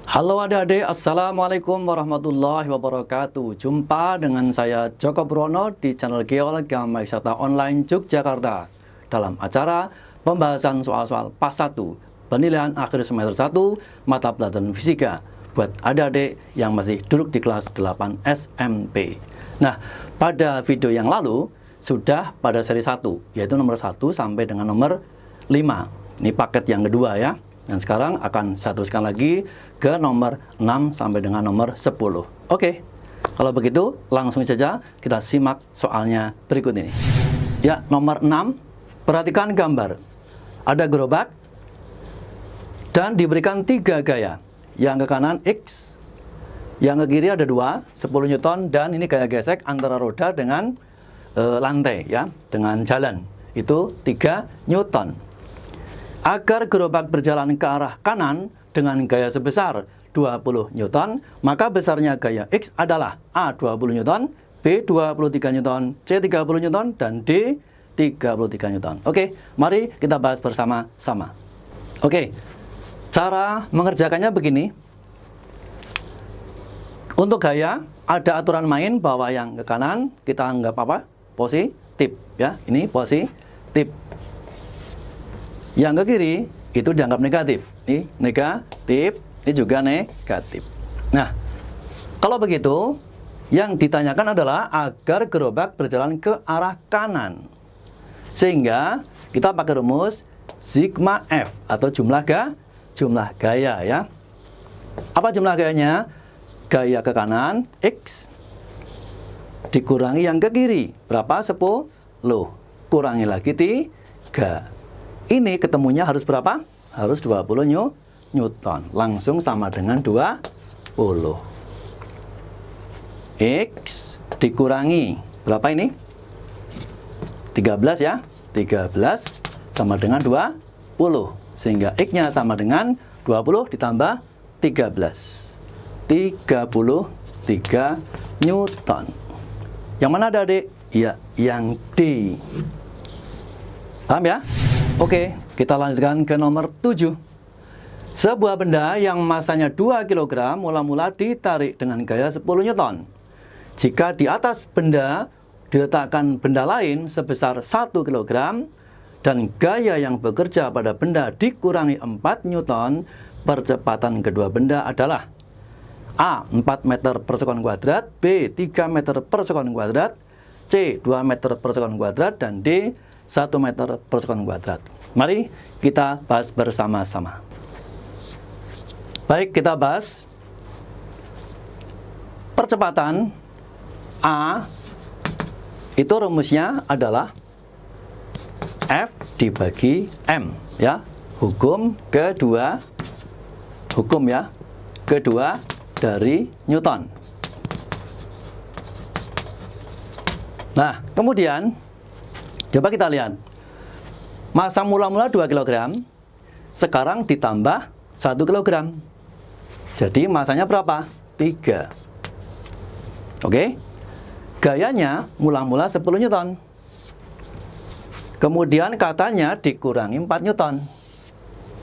Halo adik-adik, Assalamualaikum warahmatullahi wabarakatuh. Jumpa dengan saya Joko Brono di channel Geologi Wisata Online Yogyakarta dalam acara pembahasan soal-soal PAS 1 penilaian akhir semester 1 mata pelajaran fisika buat adik-adik yang masih duduk di kelas 8 SMP. Nah, pada video yang lalu sudah pada seri 1, yaitu nomor 1 sampai dengan nomor 5. Ini paket yang kedua ya. Dan sekarang akan saya teruskan lagi ke nomor 6 sampai dengan nomor 10. Oke, kalau begitu langsung saja kita simak soalnya berikut ini. Ya, nomor 6, perhatikan gambar. Ada gerobak dan diberikan 3 gaya. Yang ke kanan X, yang ke kiri ada 2, 10 Newton, dan ini gaya gesek antara roda dengan lantai ya, dengan jalan. Itu 3 Newton. Agar gerobak berjalan ke arah kanan dengan gaya sebesar 20 Newton, maka besarnya gaya X adalah A 20 Newton, B 23 Newton, C 30 Newton, dan D 33 Newton. Oke, mari kita bahas bersama-sama. Oke, cara mengerjakannya begini. Untuk gaya, ada aturan main bahwa yang ke kanan kita anggap apa? Positif ya, ini positif. Yang ke kiri itu dianggap negatif. Ini negatif, ini juga negatif. Nah, kalau begitu, yang ditanyakan adalah agar gerobak berjalan ke arah kanan. Sehingga kita pakai rumus sigma F atau jumlah gaya ya. Apa jumlah gayanya? Gaya ke kanan X dikurangi yang ke kiri. Berapa? 10. Kurangi lagi 3. Ini ketemunya harus berapa? Harus 20 Newton. Langsung sama dengan 20. X dikurangi berapa ini? 13 ya. 13 sama dengan 20. Sehingga X-nya sama dengan 20 ditambah 13. 33 Newton. Yang mana ada, adik? Ya, yang D. Paham ya? Oke, kita lanjutkan ke nomor 7. Sebuah benda yang masanya 2 kg mula-mula ditarik dengan gaya 10 Newton. Jika di atas benda diletakkan benda lain sebesar 1 kg dan gaya yang bekerja pada benda dikurangi 4 Newton, percepatan kedua benda adalah A. 4 meter per sekon kuadrat, B. 3 meter per sekon kuadrat, C. 2 meter per sekon kuadrat, dan D. 1 meter per sekon kuadrat. Mari kita bahas bersama-sama. Baik, kita bahas percepatan A. Itu rumusnya adalah F dibagi M ya. Hukum kedua dari Newton. Nah, kemudian coba kita lihat. Massa mula-mula 2 kg, sekarang ditambah 1 kg. Jadi masanya berapa? 3. Oke? Gayanya mula-mula 10 Newton. Kemudian katanya dikurangi 4 Newton.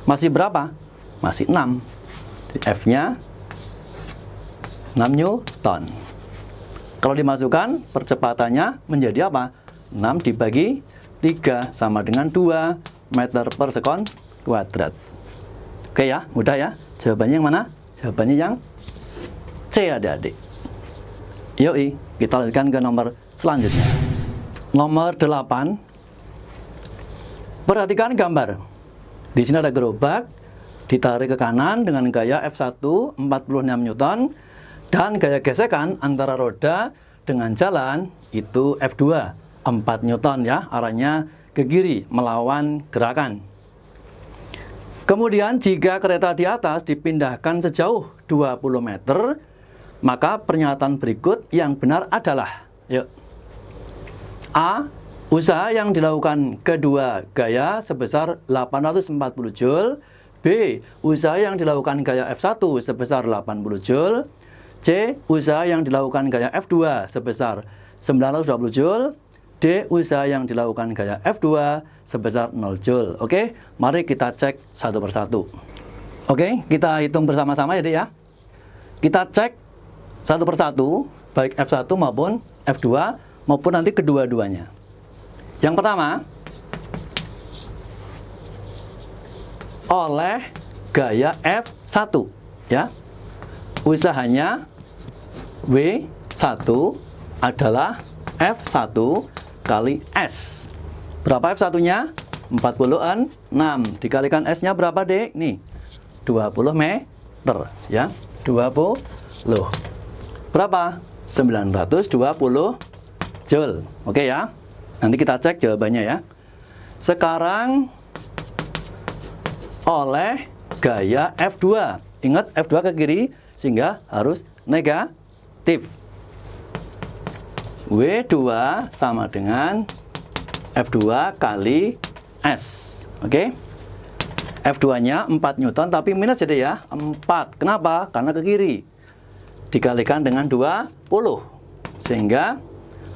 Masih berapa? Masih 6. F-nya 6 Newton. Kalau dimasukkan, percepatannya menjadi apa? 6 dibagi 3 sama dengan 2 meter per sekon kuadrat. Oke ya, mudah ya. Jawabannya yang mana? Jawabannya yang C, adik-adik. Yoi, kita lanjutkan ke nomor selanjutnya. Nomor 8. Perhatikan gambar. Di sini ada gerobak ditarik ke kanan dengan gaya F1 46 Newton dan gaya gesekan antara roda dengan jalan itu F2 4 Newton ya, arahnya ke kiri melawan gerakan. Kemudian jika kereta di atas dipindahkan sejauh 20 meter, maka pernyataan berikut yang benar adalah, yuk. A. Usaha yang dilakukan kedua gaya sebesar 840 Joule. B. Usaha yang dilakukan gaya F1 sebesar 80 Joule. C. Usaha yang dilakukan gaya F2 sebesar 920 Joule. D. Usaha yang dilakukan gaya F2 sebesar 0 Joule. Oke, mari kita cek satu persatu. Oke, kita hitung bersama-sama ya Dek ya. Kita cek satu persatu, baik F1 maupun F2 maupun nanti kedua-duanya. Yang pertama, oleh gaya F1 ya. Usahanya W1 adalah F1 kali S. Berapa F1-nya? 46 dikalikan S-nya berapa Dek? Nih, 20 meter ya. 20. Berapa? 920 Joule. Oke ya. Nanti kita cek jawabannya ya. Sekarang oleh gaya F2. Ingat F2 ke kiri sehingga harus negatif. W2 sama dengan F2 kali S. Oke. F2-nya 4 Newton tapi minus jadi ya. 4. Kenapa? Karena ke kiri. Dikalikan dengan 20. Sehingga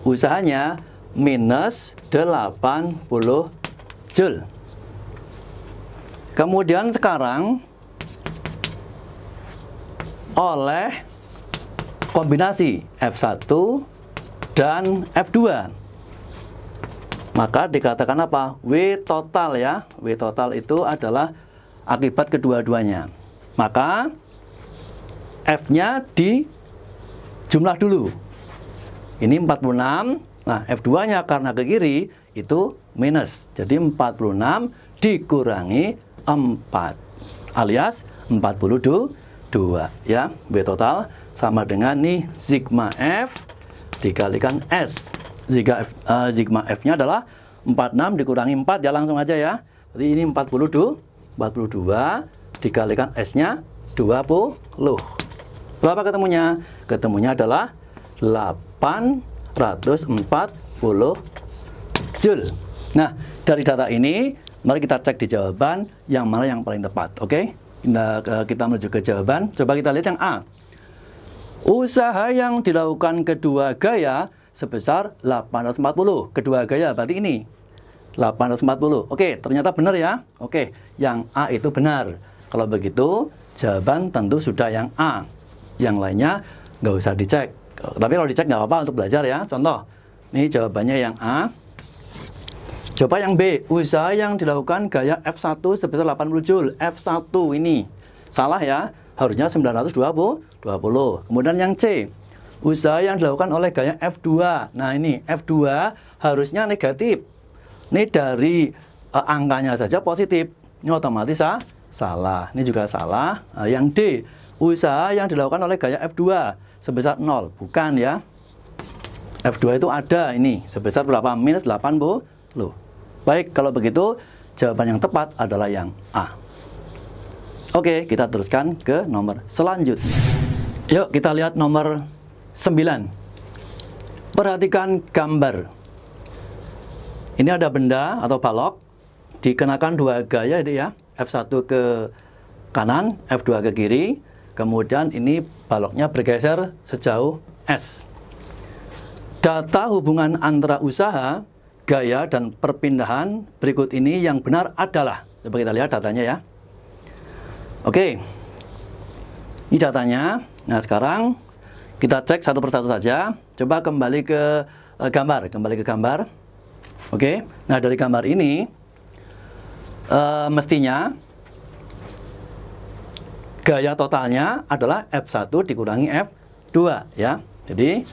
usahanya minus 80 Joule. Kemudian sekarang oleh kombinasi F1 dan F2. Maka dikatakan apa? W total ya. W total itu adalah akibat kedua-duanya. Maka F-nya di jumlah dulu. Ini 46. Nah, F2-nya karena ke kiri itu minus. Jadi 46 dikurangi 4 alias 42 ya. W total sama dengan nih sigma F dikalikan S. Sigma F-nya adalah 46 dikurangi 4 ya, langsung aja ya. Jadi ini 42 dikalikan S-nya 20. Berapa ketemunya? Ketemunya adalah 840 Joule. Nah, dari data ini mari kita cek di jawaban yang mana yang paling tepat. Oke? Kita menuju ke jawaban. Coba kita lihat yang A. Usaha yang dilakukan kedua gaya sebesar 840. Kedua gaya berarti ini 840. Oke, ternyata benar ya. Oke, yang A itu benar. Kalau begitu, jawaban tentu sudah yang A. Yang lainnya nggak usah dicek. Tapi kalau dicek nggak apa-apa untuk belajar ya. Contoh, ini jawabannya yang A. Coba yang B, usaha yang dilakukan gaya F1 sebesar 80 Joule. F1 ini salah ya, harusnya 920. Kemudian yang C, usaha yang dilakukan oleh gaya F2. Nah ini F2 harusnya negatif. Ini dari angkanya saja positif. Ini otomatis salah. Ini juga salah. Yang D, usaha yang dilakukan oleh gaya F2 sebesar 0. Bukan ya. F2 itu ada ini sebesar berapa? Minus 80. Baik, kalau begitu jawaban yang tepat adalah yang A. Oke, kita teruskan ke nomor selanjutnya. Yuk kita lihat nomor 9. Perhatikan gambar. Ini ada benda atau balok dikenakan dua gaya ini ya. F1 ke kanan, F2 ke kiri. Kemudian ini baloknya bergeser sejauh S. Data hubungan antara usaha, gaya, dan perpindahan berikut ini yang benar adalah. Coba kita lihat datanya ya. Oke. Ini datanya. Nah, sekarang kita cek satu persatu saja. Coba kembali ke gambar. Oke. Nah, dari gambar ini mestinya gaya totalnya adalah F1 dikurangi F2 ya. Jadi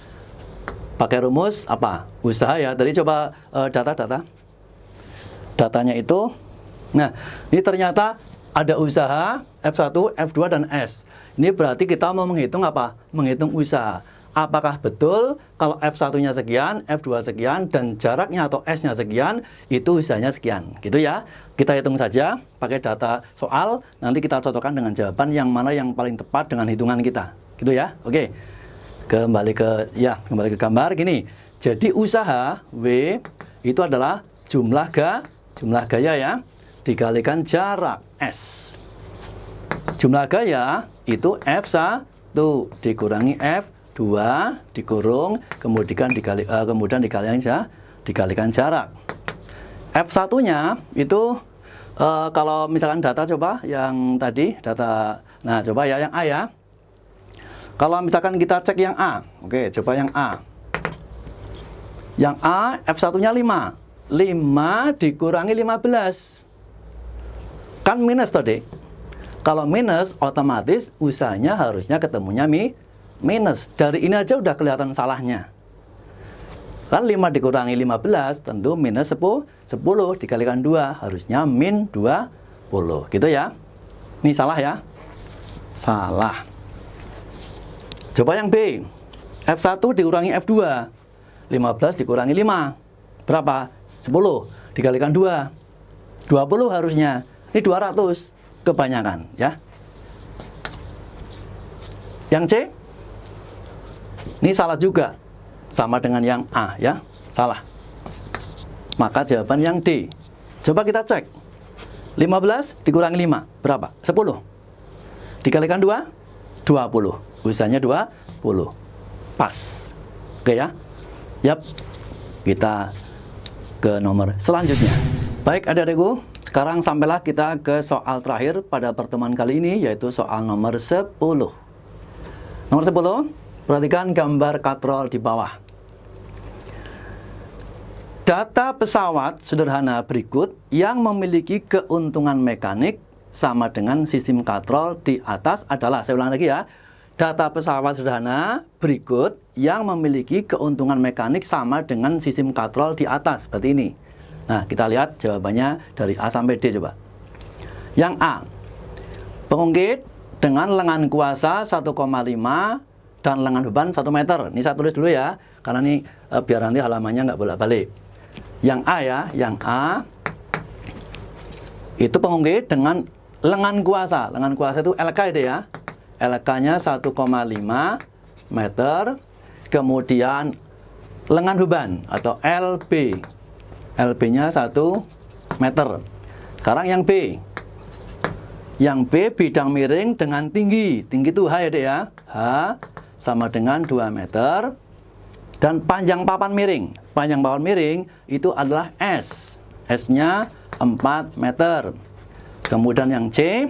pakai rumus apa? Usaha ya. Tadi coba datanya itu. Nah, ini ternyata ada usaha F1, F2 dan S. Ini berarti kita mau menghitung apa? Menghitung usaha. Apakah betul kalau F1-nya sekian, F2 sekian, dan jaraknya atau S-nya sekian, itu usahanya sekian. Gitu ya. Kita hitung saja pakai data soal, nanti kita cocokkan dengan jawaban yang mana yang paling tepat dengan hitungan kita. Gitu ya. Oke. Kembali ke gambar gini. Jadi usaha W itu adalah jumlah gaya ya dikalikan jarak S. Jumlah gaya itu F1 dikurangi F2 dikurung kemudian dikalikan jarak. F1-nya itu Kalau misalkan data, coba yang tadi data, nah coba ya yang A ya. Kalau misalkan kita cek yang A, oke, coba yang A. Yang A F1-nya 5. 5 dikurangi 15. Kan minus tadi. Kalau minus, otomatis usahanya harusnya ketemunya minus. Dari ini aja udah kelihatan salahnya. Kan 5 dikurangi 15 tentu minus 10 dikalikan 2 harusnya min 20 gitu ya. Ini salah ya, salah. Coba yang B, F1 dikurangi F2, 15 dikurangi 5 berapa? 10 dikalikan 2 20 harusnya. Ini 200 kebanyakan ya. Yang C ini salah juga, sama dengan yang A ya, salah. Maka jawaban yang D. Coba kita cek. 15 dikurangi 5 berapa? 10 dikalikan 2 20. Usahanya 20. Pas. Oke ya. Yap. Kita ke nomor selanjutnya. Baik adik-adikku, sekarang sampailah kita ke soal terakhir pada pertemuan kali ini, yaitu soal nomor 10. Nomor 10, perhatikan gambar katrol di bawah. Data pesawat sederhana berikut yang memiliki keuntungan mekanik sama dengan sistem katrol di atas adalah, saya ulang lagi ya, data pesawat sederhana berikut yang memiliki keuntungan mekanik sama dengan sistem katrol di atas, seperti ini. Nah, kita lihat jawabannya dari A sampai D coba. Yang A, pengungkit dengan lengan kuasa 1,5 dan lengan beban 1 meter. Ini saya tulis dulu ya, karena ini biar nanti halamannya nggak bolak-balik. Yang A ya, yang A itu pengungkit dengan lengan kuasa. Lengan kuasa itu LK itu ya. LK-nya 1,5 meter. Kemudian lengan beban atau LB. LB-nya 1 meter. Sekarang yang B. Yang B bidang miring dengan tinggi. Tinggi itu H ya dek ya. H sama dengan 2 meter. Dan panjang papan miring. Panjang papan miring itu adalah S. S-nya 4 meter. Kemudian yang C,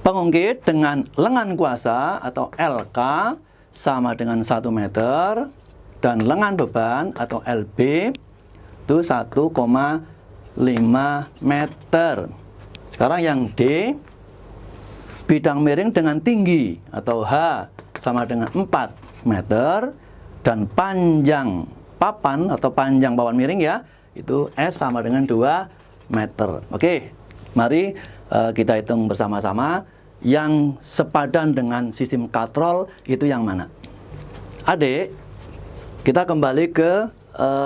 pengungkit dengan lengan kuasa atau LK sama dengan 1 meter. Dan lengan beban atau LB itu 1,5 meter. Sekarang yang D, bidang miring dengan tinggi atau H sama dengan 4 meter. Dan panjang papan atau panjang papan miring ya, itu S sama dengan 2 meter. Oke, mari kita hitung bersama-sama yang sepadan dengan sistem katrol itu yang mana. Adik, kita kembali ke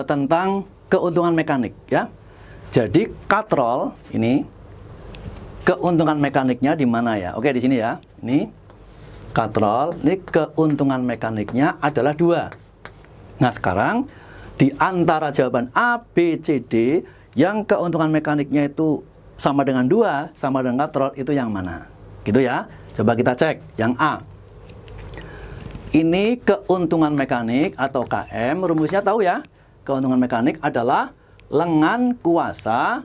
tentang keuntungan mekanik ya. Jadi katrol ini keuntungan mekaniknya di mana ya? Oke, di sini ya. Ini katrol, ini keuntungan mekaniknya adalah 2. Nah, sekarang di antara jawaban A, B, C, D yang keuntungan mekaniknya itu sama dengan 2, sama dengan katrol, itu yang mana? Gitu ya. Coba kita cek yang A. Ini keuntungan mekanik atau KM, rumusnya tahu ya. Keuntungan mekanik adalah lengan kuasa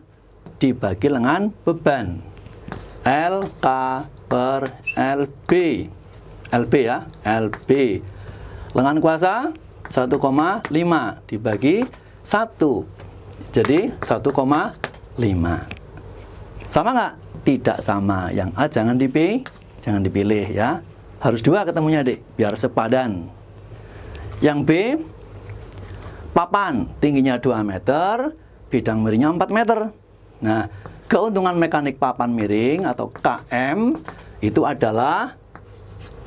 dibagi lengan beban. LK per LB. LB ya, LB. Lengan kuasa 1,5 dibagi 1. Jadi 1,5. Sama nggak? Tidak sama. Yang A jangan dipilih ya. Harus 2 ketemunya dek, biar sepadan. Yang B, papan tingginya 2 meter, bidang miringnya 4 meter. Nah, keuntungan mekanik papan miring atau KM itu adalah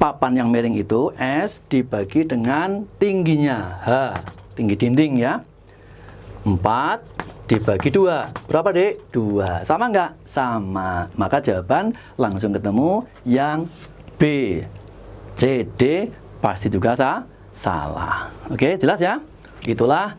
papan yang miring itu S dibagi dengan tingginya H, tinggi dinding ya. 4 dibagi 2. Berapa dek? 2. Sama nggak? Sama. Maka jawaban langsung ketemu yang B. C, D pasti juga salah. Oke, jelas ya? Itulah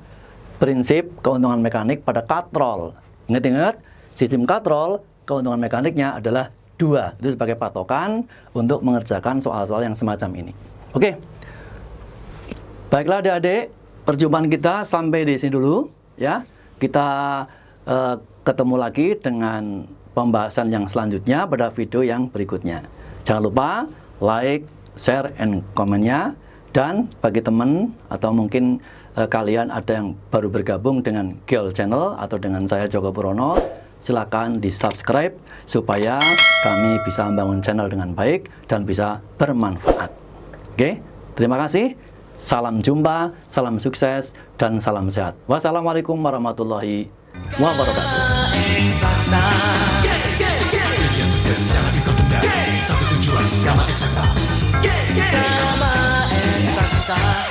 prinsip keuntungan mekanik pada katrol. Ingat-ingat, sistem katrol keuntungan mekaniknya adalah 2. Itu sebagai patokan untuk mengerjakan soal-soal yang semacam ini. Oke. Baiklah adik-adik, perjumpaan kita sampai di sini dulu ya. Kita ketemu lagi dengan pembahasan yang selanjutnya pada video yang berikutnya. Jangan lupa like, share, and komennya. Dan bagi teman atau mungkin kalian ada yang baru bergabung dengan Geol Channel atau dengan saya Joko Brono, silakan di subscribe supaya kami bisa membangun channel dengan baik dan bisa bermanfaat. Oke, terima kasih. Salam jumpa, salam sukses, dan salam sehat. Wassalamualaikum warahmatullahi wabarakatuh. Satu tujuan, Gamma Eksakta.